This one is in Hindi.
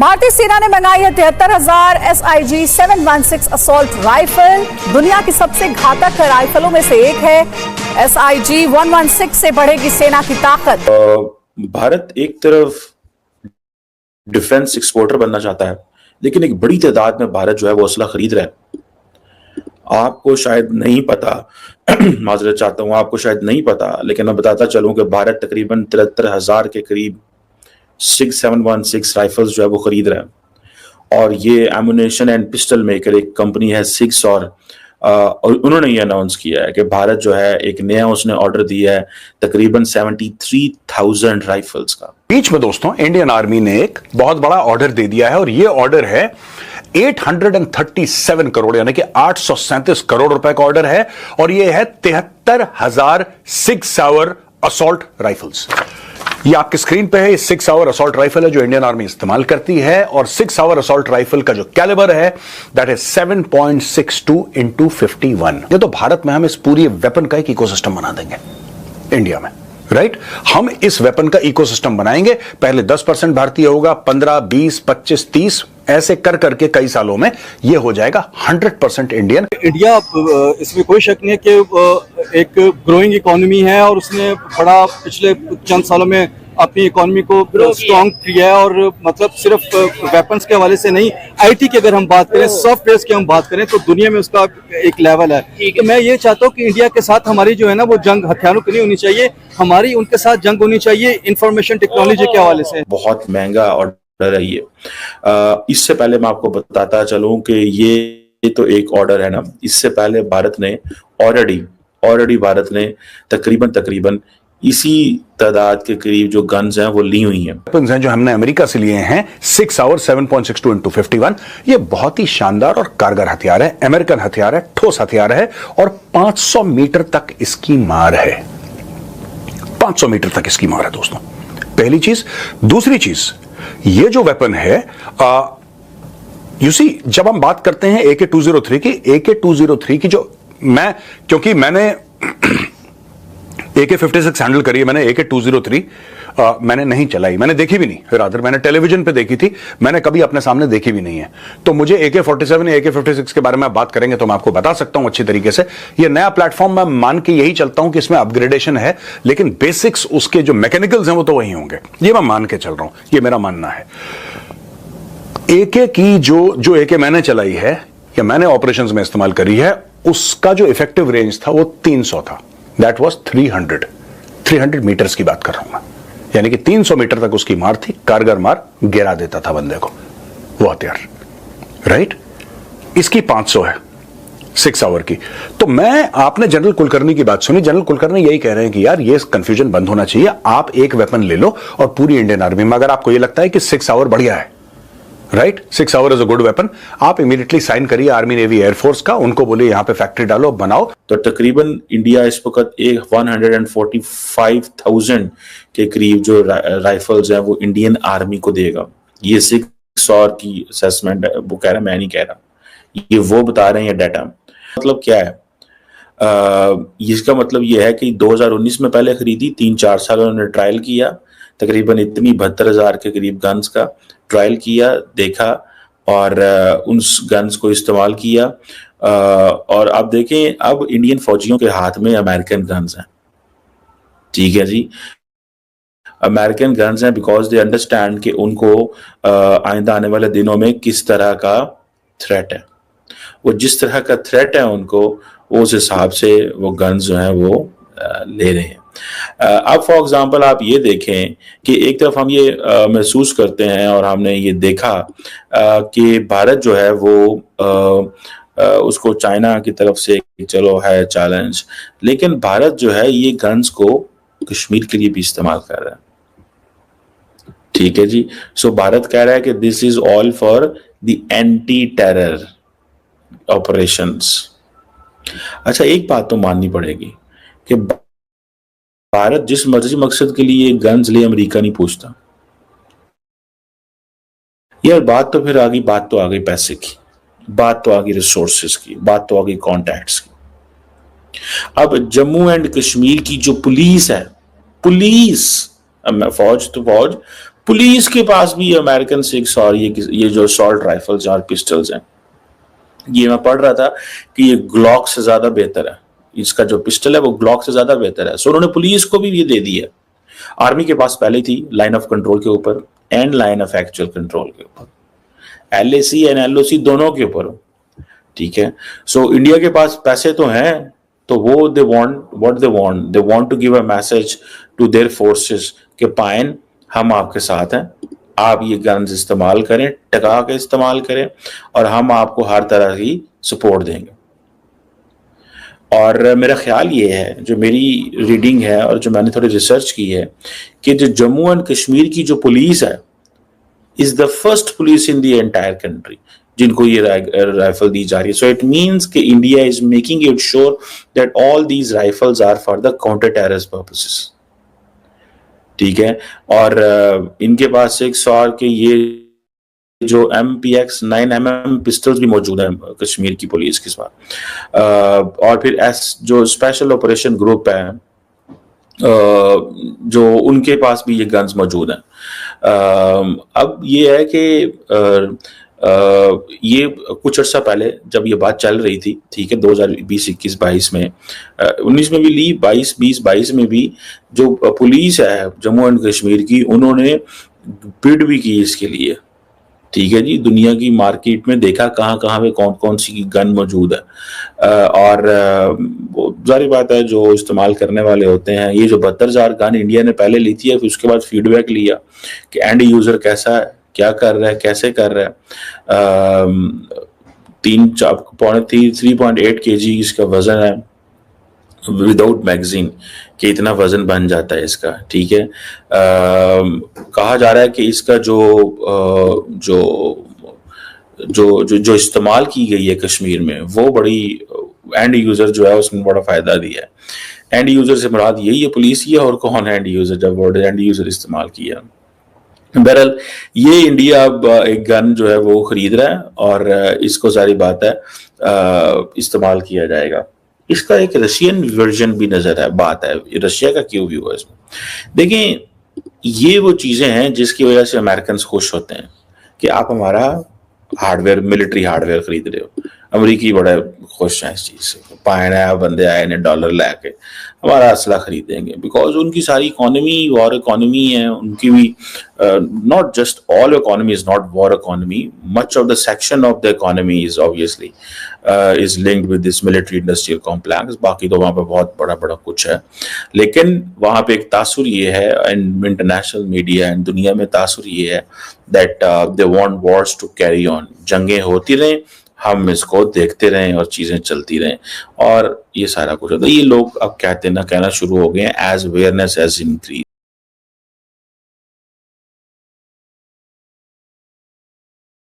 भारतीय सेना ने मंगाई है 73,000 SIG 716 असॉल्ट राइफल। दुनिया की सबसे घातक राइफलों में से एक है। SIG 116 से बढ़ेगी सेना की ताकत। भारत एक तरफ डिफेंस एक्सपोर्टर बनना चाहता है, लेकिन एक बड़ी तादाद में भारत जो है वो असला खरीद रहा है। आपको शायद नहीं पता माजरत चाहता हूँ, आपको शायद नहीं पता, लेकिन मैं बताता चलूं कि भारत तकरीबन 73,000 के करीब 6716 राइफल्स जो है वो खरीद रहा है। और ये एमुनेशन एंड पिस्टल मेकर एक कंपनी है सिक्स, और उन्होंने ये अनाउंस किया है कि भारत जो है एक नया उसने ऑर्डर दिया है तकरीबन 73,000 राइफल्स का। बीच में दोस्तों इंडियन आर्मी ने एक बहुत बड़ा ऑर्डर दे दिया है, और ये ऑर्डर है 837 करोड़ यानी कि 837 करोड़ रुपए का ऑर्डर है, और ये है 73,000 सिक्स आवर असॉल्ट राइफल्स। ये आपकी स्क्रीन पे है, ये 6 आवर असॉल्ट राइफल है जो इंडियन आर्मी इस्तेमाल करती है, और 6 आवर असॉल्ट राइफल का जो कैलिबर है दैट इज 7.62 into 51। ये तो भारत में हम इस पूरी वेपन का एक इकोसिस्टम बना देंगे इंडिया में, राइट? हम इस वेपन का इकोसिस्टम बनाएंगे। पहले 10% भारतीय होगा, 15, 20, 25, 30 ऐसे कर करके कई सालों में ये हो जाएगा 100% इंडियन। इंडिया इसमें कोई शक नहीं है कि एक ग्रोइंग इकोनॉमी है, और उसने बड़ा पिछले चंद सालों में अपनी इकोनॉमी को स्ट्रॉन्ग किया है। और मतलब सिर्फ वेपन्स के हवाले से नहीं, IT की अगर हम बात करें, सॉफ्टवेयर की हम बात करें, तो दुनिया में उसका एक लेवल है। तो मैं ये चाहता हूँ कि इंडिया के साथ हमारी जो है ना वो जंग हथियारों की नहीं होनी चाहिए, हमारी उनके साथ जंग होनी चाहिए इंफॉर्मेशन टेक्नोलॉजी के हवाले से। बहुत महंगा ऑर्डर है ये। इससे पहले मैं आपको बताता चलूं कि ये तो एक ऑर्डर है ना, इससे पहले भारत ने ऑलरेडी भारत ने तकरीबन इसी तादाद के करीब जो गन्स हैं वो ली हुई हैं। वेपन्स हैं जो हमने अमेरिका से लिए हैं, 6 आवर 7.62 into 51। ये बहुत ही शानदार और कारगर हथियार है, अमेरिकन हथियार है, ठोस हथियार है, और 500 मीटर तक इसकी मार है। 500 मीटर तक इसकी मार है दोस्तों, पहली चीज। दूसरी चीज, ये जो वेपन है यू सी, जब हम बात करते हैं AK-203 की, AK-203 की जो क्योंकि मैंने AK-56 हैंडल करी है, मैंने AK-203 मैंने नहीं चलाई, मैंने देखी भी नहीं, फिर आदर मैंने टेलीविजन पे देखी थी, मैंने कभी अपने सामने देखी भी नहीं है। तो मुझे AK-47 या AK-56 के बारे में आप बात करेंगे तो मैं आपको बता सकता हूं अच्छी तरीके से। ये नया प्लेटफॉर्म मैं मान के यही चलता हूं कि इसमें अपग्रेडेशन है, लेकिन बेसिक्स उसके जो मैकेनिकल्स हैं वो तो वही होंगे, ये मैं मान के चल रहा हूं, ये मेरा मानना है। AK की जो AK मैंने चलाई है या मैंने ऑपरेशंस में इस्तेमाल करी है, उसका जो इफेक्टिव रेंज था वो 300 था। दैट वाज 300 मीटर्स की बात कर रहा हूं मैं, यानी कि 300 मीटर तक उसकी मार थी, कारगर मार, गिरा देता था बंदे को वो हथियार, राइट? इसकी 500 है 6 आवर की। तो आपने जनरल कुलकर्णी की बात सुनी, जनरल कुलकर्णी यही कह रहे हैं कि यार ये कंफ्यूजन बंद होना चाहिए, आप एक वेपन ले लो और पूरी इंडियन आर्मी में अगर आपको ये लगता है कि 6 आवर बढ़िया है, right, 6 our is a good weapon, आप इमीडिएटली साइन करिए आर्मी, नेवी, एयरफोर्स का, उनको बोलिए यहां पे फैक्ट्री डालो, बनाओ। तो तकरीबन इंडिया इस वक्त 145,000 के करीब जो राइफल्स हैं वो इंडियन आर्मी को देगा। ये 6 आवर की असेसमेंट है, वो कह रहा है, मैं नहीं कह रहा, ये वो बता रहे हैं डाटा। मतलब क्या है, इसका मतलब ये है कि 2019 में पहले खरीदी, 3-4 साल उन्होंने ट्रायल किया, तकरीबन इतनी 72,000 के करीब गन्स का ट्रायल किया, देखा, और उन गन्स को इस्तेमाल किया। और अब देखें, अब इंडियन फौजियों के हाथ में अमेरिकन गन्स हैं, ठीक है जी, अमेरिकन गन्स हैं, बिकॉज दे अंडरस्टैंड कि उनको आइंदा आने वाले दिनों में किस तरह का थ्रेट है, वो जिस तरह का थ्रेट है उनको, उस हिसाब से वो गन्स जो हैं वो ले रहे हैं। अब फॉर एग्जांपल आप ये देखें कि एक तरफ हम ये महसूस करते हैं और हमने ये देखा कि भारत जो है वो उसको चाइना की तरफ से चलो है चैलेंज, लेकिन भारत जो है ये गन्स को कश्मीर के लिए भी इस्तेमाल कर रहा है, ठीक है जी। सो भारत कह रहा है कि this is all for the anti terror operations. अच्छा, एक बात तो माननी पड़ेगी कि भारत जिस मर्जी मकसद के लिए गन्स ले, अमेरिका नहीं पूछता यार। बात तो फिर आ गई, बात तो आ गई पैसे की, बात तो आ गई रिसोर्सेज की, बात तो आ गई कॉन्टैक्ट्स की। अब जम्मू एंड कश्मीर की जो पुलिस है, पुलिस, फौज तो फौज, पुलिस के पास भी अमेरिकन 6 और ये जो असॉल्ट राइफल्स और पिस्टल्स हैं, ये मैं पढ़ रहा था कि ये ग्लॉक से ज्यादा बेहतर है। इसका जो पिस्टल है वो ग्लॉक से ज्यादा बेहतर है। सो उन्होंने पुलिस को भी ये दे दी है। आर्मी के पास पहले थी लाइन ऑफ कंट्रोल के ऊपर and line of actual control के ऊपर, LAC एंड LOC दोनों के ऊपर, ठीक है। सो इंडिया के पास पैसे तो हैं, तो वो they want to give a message to their forces कि पाइन हम आपके साथ हैं, आप ये गन्स इस्तेमाल करें, टका के इस्तेमाल करें, और हम आपको हर तरह की सपोर्ट देंगे। और मेरा ख्याल ये है, जो मेरी रीडिंग है और जो मैंने थोड़ी रिसर्च की है, कि जो जम्मू एंड कश्मीर की जो पुलिस है is the first police in the entire country जिनको ये राइफल दी जा रही है। सो इट मीन्स कि India is making it sure that all these rifles are for the counter terrorist purposes, ठीक है। और इनके पास 6 के ये जो MPX 9mm पिस्टल्स भी मौजूद हैं कश्मीर की पुलिस के साथ। और फिर जो स्पेशल ऑपरेशन ग्रुप है, जो उनके पास भी ये गन्स मौजूद हैं। अब ये है कि ये कुछ अर्सा पहले जब ये बात चल रही थी, ठीक है, 2020, 21, 22 में, 19 में भी ली, 22, 20, 22 में भी जो पुलिस है जम्मू एंड कश्मीर की, उन्होंने बिड भी की इसके लिए, ठीक है जी। दुनिया की मार्केट में देखा कहाँ कहाँ पे कौन कौन सी गन मौजूद है, और जारी बात है जो इस्तेमाल करने वाले होते हैं, ये जो 72,000 गन इंडिया ने पहले ली थी, फिर उसके बाद फीडबैक लिया कि एंड यूजर कैसा है, क्या कर रहा है, कैसे कर रहा है। 3.8 kg इसका वजन है विदाउट मैगजीन, कि इतना वजन बन जाता है इसका, ठीक है। कहा जा रहा है कि इसका जो इस्तेमाल की गई है कश्मीर में, वो बड़ी एंड यूजर जो है उसने बड़ा फायदा दिया है। एंड यूजर से मुराद यही है पुलिस ही है, और कौन है एंड यूजर जब वो एंड यूजर इस्तेमाल किया। बहरहाल ये इंडिया अब एक गन जो है वो खरीद रहा है, और इसको सारी बात है इस्तेमाल किया जाएगा। इसका एक रशियन वर्जन भी नजर है, बात है रशिया का क्यों व्यू है इसमें। देखें, ये वो चीजें हैं जिसकी वजह से अमेरिकन खुश होते हैं कि आप हमारा हार्डवेयर, मिलिट्री हार्डवेयर खरीद रहे हो। अमरीकी बड़े खुश हैं इस चीज से, पाए नया बंदे आए ने डॉलर लाके हमारा असला खरीदेंगे, बिकॉज उनकी सारी इकोनॉमी वॉर इकोनॉमी है। उनकी भी not just all economy is not war economy, much of the section of the economy is obviously is linked with this military industrial complex. बाकी तो वहाँ पे बहुत बड़ा बड़ा कुछ है, लेकिन वहाँ पे एक तासुर ये है, एंड इंटरनेशनल मीडिया एंड दुनिया में तासुर ये है that they want wars to carry on, जंगें होती रहें, हम इसको देखते रहें और चीजें चलती रहें, और ये सारा कुछ होता है। ये लोग अब कहना शुरू हो गए हैं एज अवेयरनेस एज इंक्रीज।